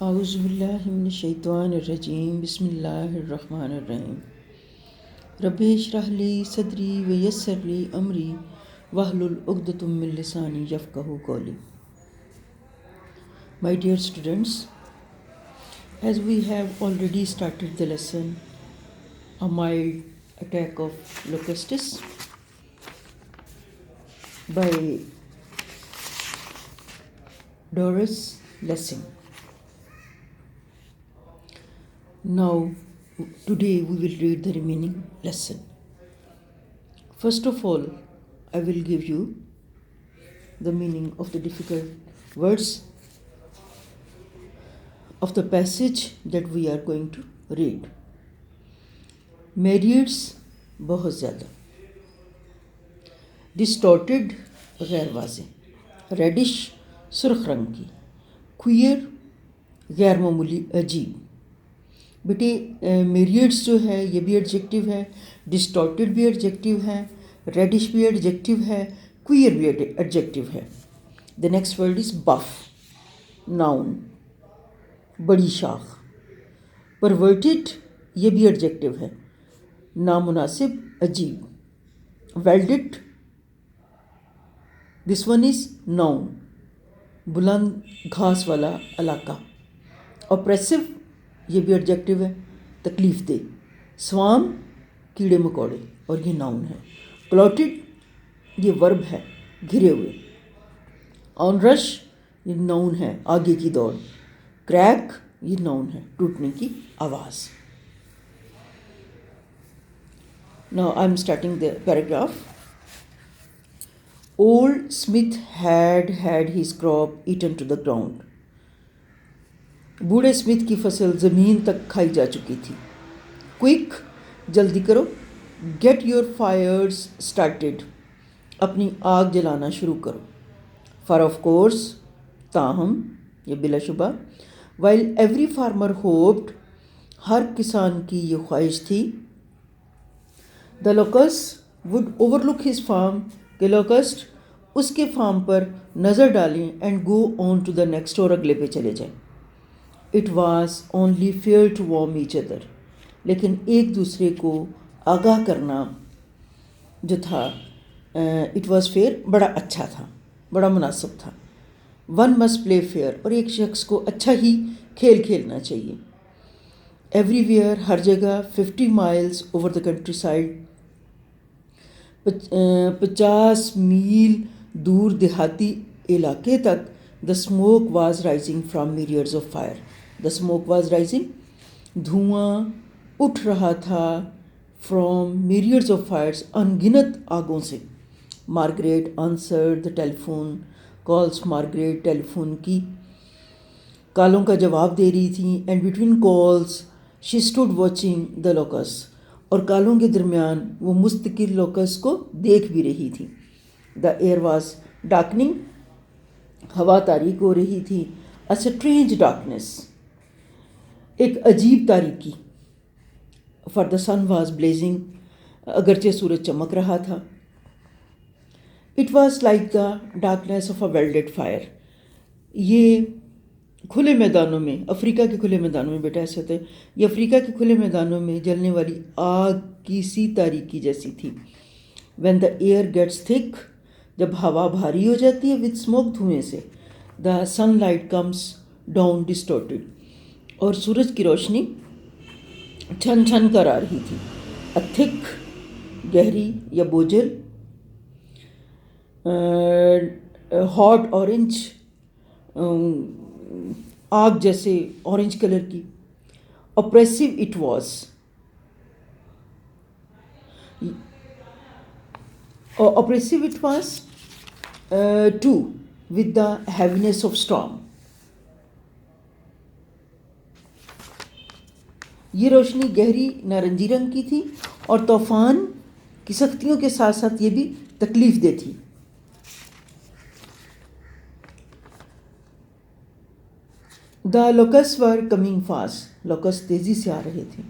اعوذ باللہ من الشیطان الرجیم بسم اللہ الرحمن الرحیم رب اشرح لی صدری ویسر لی امری واحلل عقدۃ من لسانی یفقہوا قولی. My dear students, as we have already started the lesson, a mild attack of locusts by Doris Lessing. Now, today we will read the remaining lesson. First of all, I will give you the meaning of the difficult words of the passage that we are going to read. Myriads بہت زیادہ, distorted غیر واضح, reddish سرخ رنگ کی, queer غیر معمولی عجیب. بیٹے میریڈس جو ہے یہ بھی ایڈجیکٹیو ہے, ڈسٹورٹیڈ بھی ایڈجیکٹیو ہے, ریڈش بھی ایڈجیکٹیو ہے, کوئر بھی ایڈجیکٹیو ہے. The next word is bough, noun بڑی شاخ. پرورٹڈ یہ بھی ایڈجیکٹیو ہے, نامناسب عجیب. ویلڈڈ دس ون از ناؤن بلند گھاس والا علاقہ. اوپریسو یہ بھی ایڈجیکٹیو ہے, تکلیف دہ. سوام کیڑے مکوڑے اور یہ ناؤن ہے. کلوٹڈ یہ ورب ہے, گھرے ہوئے. آن رش یہ ناؤن ہے, آگے کی دوڑ. کریک یہ ناؤن ہے, ٹوٹنے کی آواز. Now I am starting the paragraph. Old Smith had his crop eaten to the ground. بوڑھے اسمتھ کی فصل زمین تک کھائی جا چکی تھی. کوئک جلدی کرو. گیٹ یور فائرز اسٹارٹیڈ اپنی آگ جلانا شروع کرو. فار آف کورس تاہم یہ بلا شبہ. وائل ایوری فارمر ہوپڈ ہر کسان کی یہ خواہش تھی. The locust would overlook his farm کہ لوکسٹ اس کے فارم پر نظر ڈالیں and go on to the next اور اگلے پہ چلے جائیں. It was only fair to warn each other لیکن ایک دوسرے کو آگاہ کرنا جو تھا اٹ واز فیئر بڑا اچھا تھا, بڑا مناسب تھا. ون مسٹ پلے فیئر اور ایک شخص کو اچھا ہی کھیل کھیلنا چاہیے. ایوری ویئر ہر جگہ. 50 miles over the countryside 50 میل دور دیہاتی علاقے تک. The smoke was rising from myriads of fire. The smoke was rising دھواں اٹھ رہا تھا فرام میریڈز آف فائرس ان گنت آگوں سے. Margaret answered the telephone calls. Margaret telephone کی کالوں کا جواب دے رہی تھیں. And between calls she stood watching the locusts اور کالوں کے درمیان وہ مستقل لوکس کو دیکھ بھی رہی تھی. دا ایئر واز ڈارکننگ ہوا تاریک ہو رہی تھی. اے اسٹرینج ڈارکنیس ایک عجیب تاریکی. For the sun was blazing اگرچہ سورج چمک رہا تھا. It was like the darkness of a veld fire. یہ کھلے میدانوں میں, افریقہ کے کھلے میدانوں میں بیٹا ایسے ہوتے ہیں, یہ افریقہ کے کھلے میدانوں میں جلنے والی آگ کی سی تاریکی جیسی تھی. وین دا ایئر گیٹس تھک جب ہوا بھاری ہو جاتی ہے, ود اسموک دھوئیں سے. دا sun light comes down distorted اور سورج کی روشنی چھن چھن کر آ رہی تھی. اے تھک گہری یا بوجھل. ہاٹ اورنج آگ جیسے اورنج کلر کی. Oppressive it was oppressive it was too with the heaviness of storm. یہ روشنی گہری نارنجی رنگ کی تھی اور طوفان کی سختیوں کے ساتھ ساتھ یہ بھی تکلیف دہ تھی. The locusts were coming fast. Locust تیزی سے آ رہے تھے.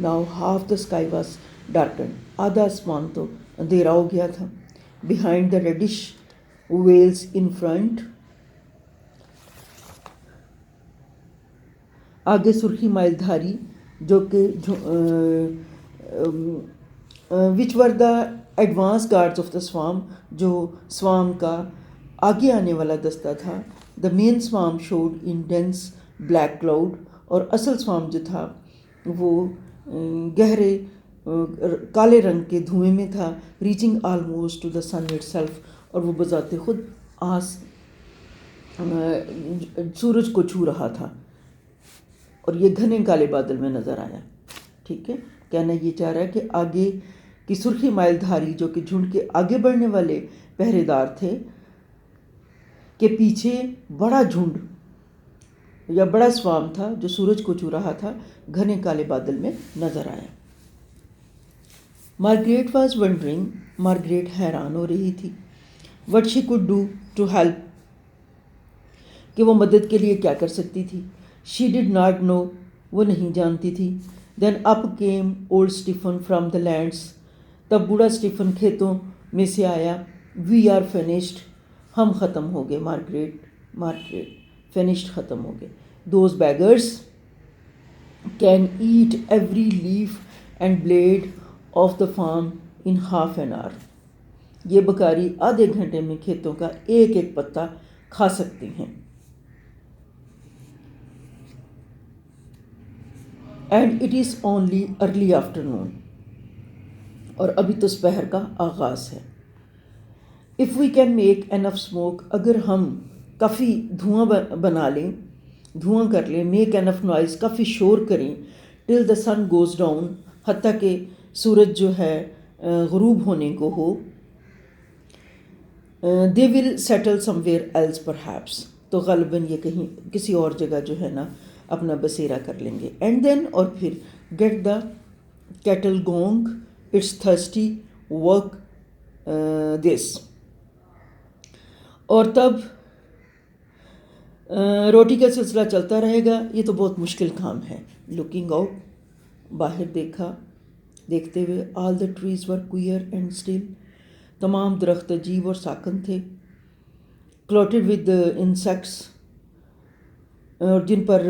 Now half the sky was darkened. آدھا آسمان تو اندھیرا ہو گیا تھا. Behind the reddish veils in front, آگے سرخی مائل دھاری جو کہ which were the advance guards of the swarm, جو سوام کا آگے آنے والا دستہ تھا. The main swarm showed in dense black cloud, اور اصل سوام جو تھا وہ گہرے کالے رنگ کے دھوئیں میں تھا. Reaching almost to the sun itself, اور وہ بذات خود سورج کو چھو رہا تھا، اور یہ گھنے کالے بادل میں نظر آیا. ٹھیک ہے، کہنا یہ چاہ رہا ہے کہ آگے کی سرخی مائل دھاری جو کہ جھنڈ کے آگے بڑھنے والے پہرے دار تھے، کہ پیچھے بڑا جھنڈ یا بڑا سوام تھا جو سورج کو چھو رہا تھا، گھنے کالے بادل میں نظر آیا. مارگریٹ واز ونڈرنگ، مارگریٹ حیران ہو رہی تھی. What she could do to help, کہ وہ مدد کے لیے کیا کر سکتی تھی. شی ڈڈ ناٹ نو، وہ نہیں جانتی تھی. Then up came old Stephen from the lands, تب بوڑھا اسٹیفن کھیتوں میں سے آیا. وی آر فنشڈ، ہم ختم ہو گئے. مارگریٹ فنشڈ، ختم ہو گئے. Those beggars can eat every leaf and blade of the farm in half an hour, یہ بکاری آدھے گھنٹے میں کھیتوں کا ایک ایک پتا کھا سکتے ہیں. And it is only early afternoon, اور ابھی تو دوپہر کا آغاز ہے. If we can make enough smoke, اگر ہم کافی دھواں بنا لیں، دھواں کر لیں. میک انف نوائز، کافی شور کریں. ٹل دا سن گوز ڈاؤن، حتیٰ کہ سورج جو ہے غروب ہونے کو ہو. They will settle somewhere else perhaps, تو غالباً یہ کہیں کسی اور جگہ جو ہے نا اپنا بسیرا کر لیں گے. اینڈ دین، اور پھر get the cattle going it's thirsty work this, اور تب روٹی کا سلسلہ چلتا رہے گا، یہ تو بہت مشکل کام ہے. لوکنگ آؤٹ، باہر دیکھتے ہوئے. All the trees were queer and still, تمام درخت عجیب اور ساکن تھے. کلوٹڈ ود انسیکٹس، اور جن پر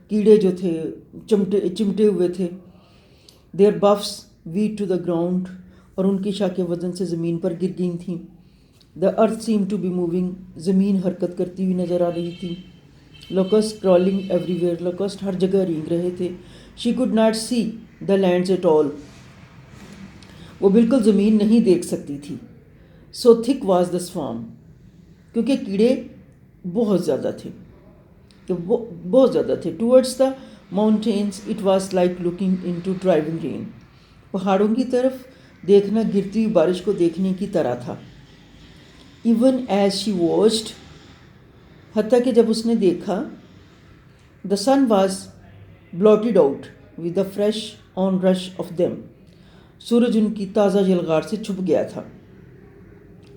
کیڑے جو تھے چمٹے ہوئے تھے. Their boughs weighed to the ground, اور ان کی شاخیں وزن سے زمین پر گر گئی تھیں. The earth seemed to be moving, زمین حرکت کرتی ہوئی نظر آ رہی تھی. Locust crawling everywhere, locust ہر جگہ رینگ رہے تھے. She could not see the lands at all, وہ بالکل زمین نہیں دیکھ سکتی تھی. سو تھک واز دا سوام، کیونکہ کیڑے بہت زیادہ تھے. Towards the mountains it was like looking into driving rain, پہاڑوں کی طرف دیکھنا گرتی ہوئی بارش کو دیکھنے کی طرح تھا. ایون ایز شی واچڈ، حتیٰ کہ جب اس نے دیکھا. The sun was blotted out with the fresh onrush of them, سورج ان کی تازہ یلغار سے چھپ گیا تھا.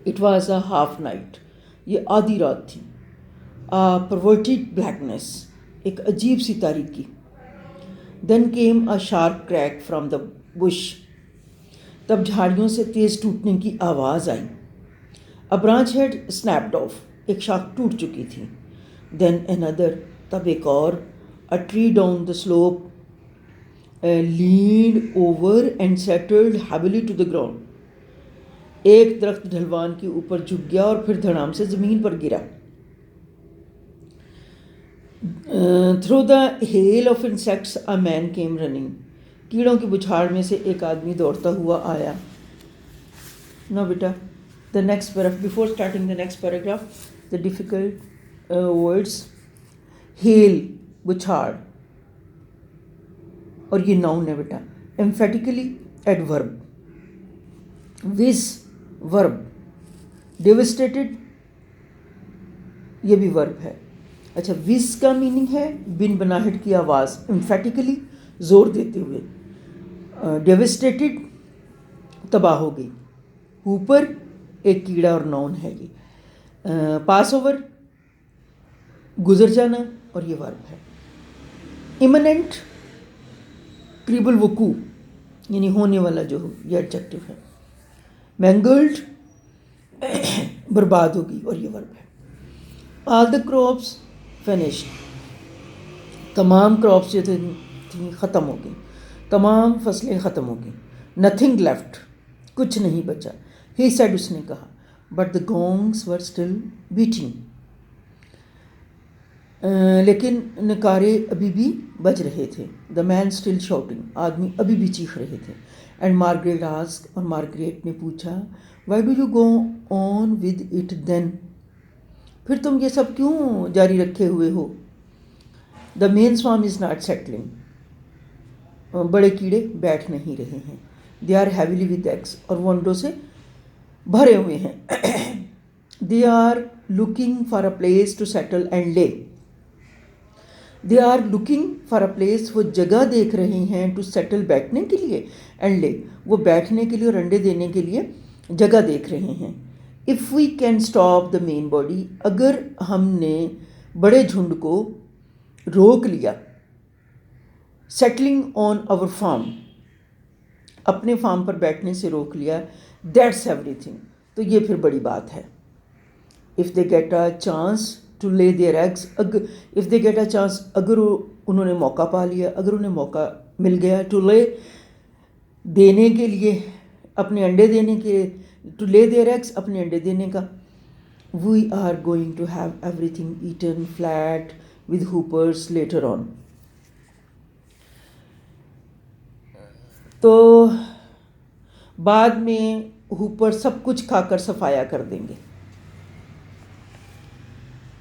It was a half night, یہ آدھی رات تھی. پرورٹڈ بلیکنیس، ایک عجیب سی تاریکی. Then came a sharp crack from the bush, تب جھاڑیوں سے تیز ٹوٹنے کی آواز آئی. A branch had snapped off, ایک شاخ ٹوٹ چکی تھی. دین another، تب ایک اور. A tree down the slope leaned over and settled heavily to the ground، ایک درخت ڈھلوان کے اوپر جھک گیا اور پھر دھڑام سے زمین پر گرا. Through the hail of insects a man came running، کیڑوں کی بچھاڑ میں سے ایک آدمی دوڑتا ہوا آیا. Now beta the next paragraph, before starting the next paragraph, the difficult words. hail، بچھاڑ، اور یہ noun ہے بیٹا. emphatically adverb. whiz، verb. devastated، یہ بھی verb ہے. اچھا، whiz کا میننگ ہے بن بناہٹ کی آواز. emphatically، زور دیتے ہوئے. devastated، تباہ ہو گئی. اوپر ایک کیڑا اور نون ہے یہ. پاس اوور، گزر جانا، اور یہ ورب ہے. imminent، قریب الوقوع، یعنی ہونے والا جو ہو، یہ ایڈجیکٹو ہے. mangled، برباد ہوگی، اور یہ ورب ہے. all the crops finished، تمام کراپس جو تھیں ختم ہو گئیں، تمام فصلیں ختم ہو گئیں. نتھنگ لیفٹ، کچھ نہیں بچا. ہی سیڈ، اس نے کہا. But the gongs were still beating, لیکن نکارے ابھی بھی بج رہے تھے. دا مین اسٹل شاؤٹنگ، آدمی ابھی بھی چیخ رہے تھے. اینڈ مارگریٹ آسک، اور مارگریٹ نے پوچھا، why do you go on with it then, پھر تم یہ سب کیوں جاری رکھے ہوئے ہو؟ دا مین سوارم از ناٹ سیٹلنگ، بڑے کیڑے بیٹھ نہیں رہے ہیں. They are heavily with eggs, اور وہ انڈوں سے بھرے ہوئے ہیں. They are looking for a place to settle and lay. They are looking for a place, وہ جگہ دیکھ رہے ہیں، ٹو سیٹل بیٹھنے کے لیے، اینڈ لے وہ بیٹھنے کے لیے اور انڈے دینے کے لیے جگہ دیکھ رہے ہیں. If we can stop the main body, اگر ہم نے بڑے جھنڈ کو روک لیا، سیٹلنگ آن آور فارم، اپنے فارم پر بیٹھنے سے روک لیا، دیٹس ایوری تھنگ، تو یہ پھر بڑی بات ہے. If they get a chance to lay their eggs, if they get a chance, اگر انہوں نے موقع پا لیا، اگر انہیں موقع مل گیا، ٹو لے دینے کے لیے، اپنے انڈے دینے کے، ٹو لے دیئر ایگس، اپنے انڈے دینے کا. We are going to have everything eaten flat with hoppers later on. تو بعد میں ہوپر سب کچھ کھا کر صفایا کر دیں گے.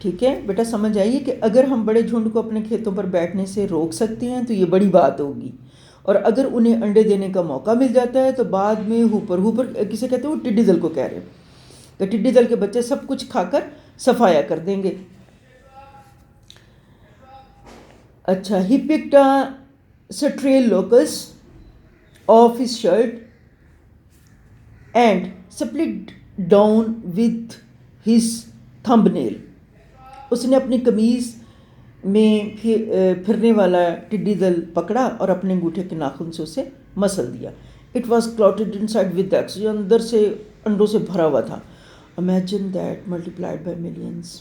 ٹھیک ہے بیٹا، سمجھ آئیے کہ اگر ہم بڑے جھنڈ کو اپنے کھیتوں پر بیٹھنے سے روک سکتے ہیں تو یہ بڑی بات ہوگی، اور اگر انہیں انڈے دینے کا موقع مل جاتا ہے تو بعد میں ہوپر کسے کہتے ہیں، وہ ٹڈی دل کو کہہ رہے ہیں، تو ٹڈی دل کے بچے سب کچھ کھا کر صفایا کر دیں گے. اچھا، he picked a stray locust off his shirt and split down with his thumbnail. اس نے اپنی قمیض میں پھرنے والا ٹڈی دل پکڑا اور اپنے انگوٹھے کے ناخن سے اسے مسل دیا. It was clotted inside with eggs, جو اندر سے انڈوں سے بھرا ہوا تھا. Imagine that multiplied by millions,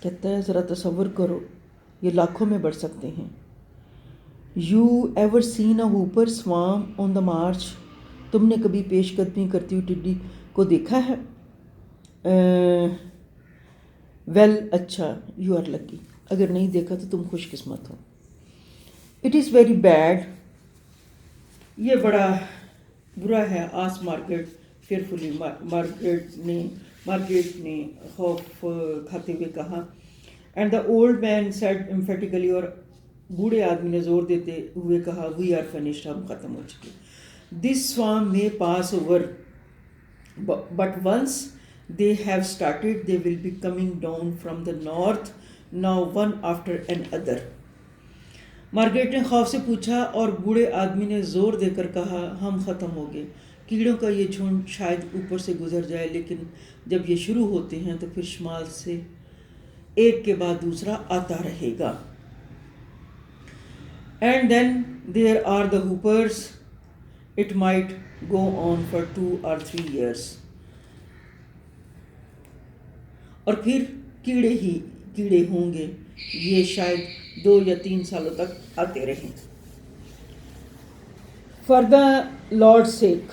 کہتا ہے ذرا تصور کرو، یہ لاکھوں میں بڑھ سکتے ہیں. You ever seen a hopper swarm on the march, تم نے کبھی پیش قدمی کرتی ہوئی ٹڈی کو دیکھا ہے؟ ویل، اچھا، یو آر لکی، اگر نہیں دیکھا تو تم خوش قسمت ہو. اٹ از ویری بیڈ، یہ بڑا برا ہے. آس مارگریٹ فیئرفلی، مارگریٹ نے خوف کھاتے ہوئے کہا. And the old man said emphatically, اور بوڑھے آدمی نے زور دیتے ہوئے کہا، وی آر فنشڈ، ہم ختم ہو چکے. دس سوارم may pass over, but once they have started, they will be coming down from the north, now one after another. Margaret نے خوف سے پوچھا، اور بوڑھے آدمی نے زور دے کر کہا، ہم ختم ہو گئے. کیڑوں کا یہ جھنڈ شاید اوپر سے گزر جائے، لیکن جب یہ شروع ہوتے ہیں تو پھر شمال سے ایک کے بعد دوسرا آتا رہے گا. And then there are the hoppers, it might go on for 2 or 3 years. اور پھر کیڑے ہوں گے، یہ شاید 2 یا 3 سالوں تک آتے رہیں. فار دا لارڈ سیک،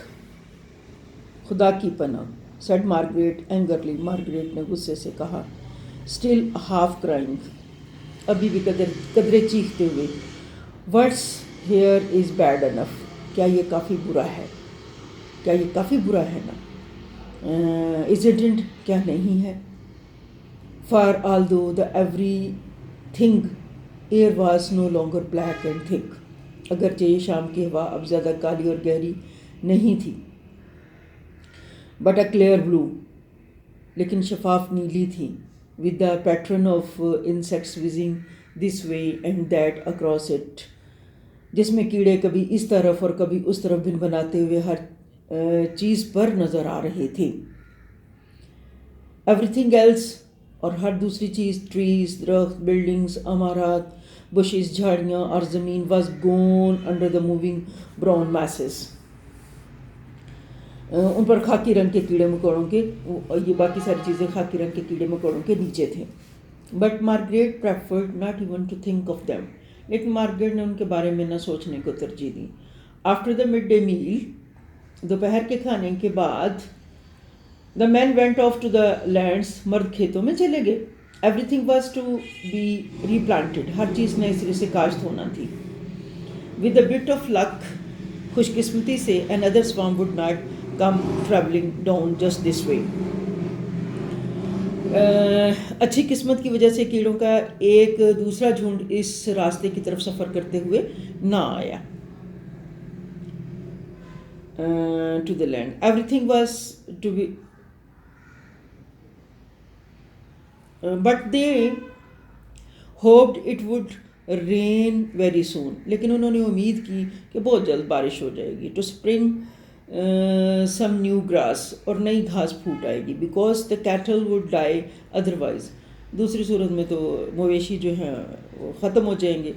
خدا کی پناہ، سیڈ مارگریٹ اینگرلی، مارگریٹ نے غصے سے کہا. اسٹل ہاف کرائنگ، ابھی بھی قدرے چیختے ہوئے. واٹس ہیئر از بیڈ انف، کیا یہ کافی برا ہے، کیا یہ کافی برا ہے نا. isn't it، کیا نہیں ہے. For although the everything air was no longer black and thick، اگرچہ یہ شام کی ہوا اب زیادہ کالی اور گہری نہیں تھی. but a clear blue، لیکن شفاف نیلی تھی. with the pattern of insects whizzing this way and that across it، جس میں کیڑے کبھی اس طرف اور کبھی اس طرف بن بناتے ہوئے ہر چیز پر نظر آ رہے تھے. everything else، اور ہر دوسری چیز، ٹریز، درخت، بلڈنگز، عمارات، بشز، جھاڑیاں اور زمین، was gone under the moving brown masses, ان پر خاکی رنگ کے کیڑے مکوڑوں کے، یہ باقی ساری چیزیں خاکی رنگ کے کیڑے مکوڑوں کے نیچے تھے. But Margaret preferred not even to think of them. لیکن مارگریٹ نے ان کے بارے میں نہ سوچنے کو ترجیح دی. After the midday meal, دوپہر کے کھانے کے بعد, the men went off to the lands, مرد کھیتوں میں چلے گئے. Everything was to be replanted, ہر چیز نئے سرے سے کاشت ہونا تھی. With a bit of luck, خوش قسمتی سے, N other swarm would not come travelling down just this way. اچھی قسمت کی وجہ سے کیڑوں کا ایک دوسرا جھنڈ اس راستے کی طرف سفر کرتے ہوئے نہ آیا. To the land, everything was to be, but they hoped it would rain very soon, لیکن انہوں نے امید کی کہ بہت جلد بارش ہو جائے گی. To spring some new grass, اور نئی گھاس پھوٹ آئے گی. Because the cattle would die otherwise, دوسری صورت میں تو مویشی جو ہیں وہ ختم ہو جائیں گے.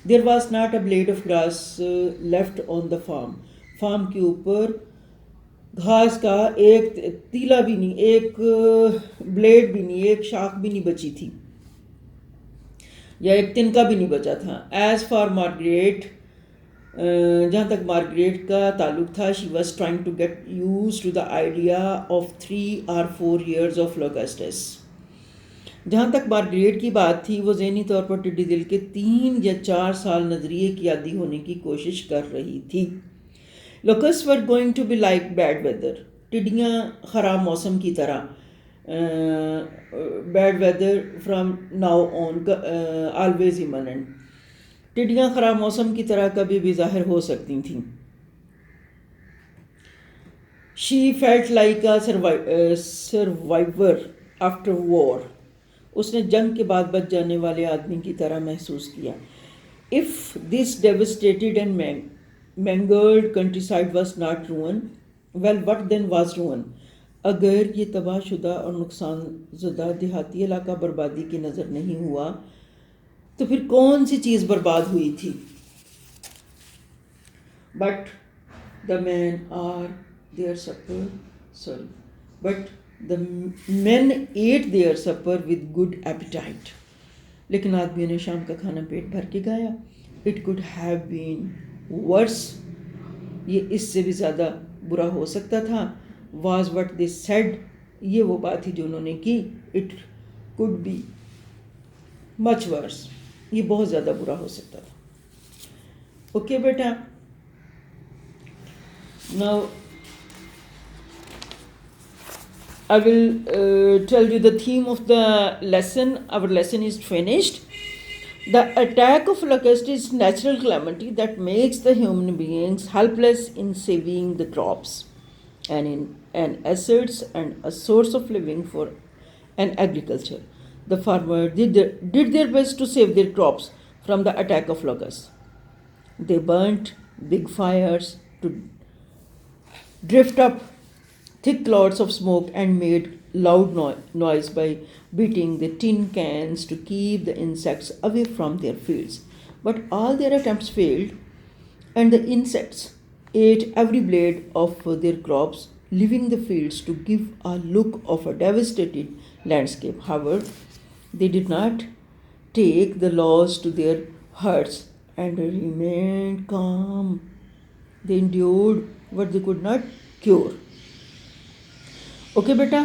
There was not a blade of grass left on the farm, farm کے اوپر گھاس کا ایک تیلا بھی نہیں, ایک بلیڈ بھی نہیں, ایک شاخ بھی نہیں بچی تھی, یا ایک تنکا بھی نہیں بچا تھا. ایز فار مارگریٹ, جہاں تک مارگریٹ کا تعلق تھا, she was trying to get used to the idea of 3 or 4 years of locusts. جہاں تک مارگریٹ کی بات تھی, وہ ذہنی طور پر ٹڈی دل کے 3 یا 4 سال نظریے کی عادی ہونے کی کوشش کر رہی تھی. Locust were going to be like bad weather, ٹڈیاں خراب موسم کی طرح, bad weather from now on always imminent, ٹڈیاں خراب موسم کی طرح کبھی بھی ظاہر ہو سکتی تھیں. She felt like a survivor after war, اس نے جنگ کے بعد بچ جانے والے آدمی کی طرح محسوس کیا. If this devastated and mangled countryside was not ruin, well what then was ruin, اگر یہ تباہ شدہ اور نقصان زدہ دیہاتی علاقہ بربادی کی نظر نہیں ہوا تو پھر کون سی چیز برباد ہوئی تھی. But the men are their supper but the men ate their supper with good appetite, لیکن آدمیوں نے شام کا کھانا پیٹ بھر کے کھایا. اٹ کوڈ ہیو بین ورس, یہ اس سے بھی زیادہ برا ہو سکتا تھا. واز وٹ دے سیڈ, یہ وہ بات تھی جو انہوں نے کی. اٹ کوڈ بی مچ ورس, یہ بہت زیادہ برا ہو سکتا تھا. Okay beta, now I will tell you the theme of the lesson. Our lesson is finished. The attack of locust is natural calamity that makes the human beings helpless in saving the crops and in an assets and a source of living for an agriculture. The farmer did their best to save their crops from the attack of locusts. They burnt big fires to drift up thick clouds of smoke and made loud noise by beating the tin cans to keep the insects away from their fields. But all their attempts failed, and the insects ate every blade of their crops, leaving the fields to give a look of a devastated landscape. However, they did not take the loss to their hearts and remained calm. They endured what they could not cure. Okay بیٹا,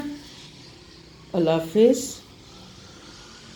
اللہ حافظ.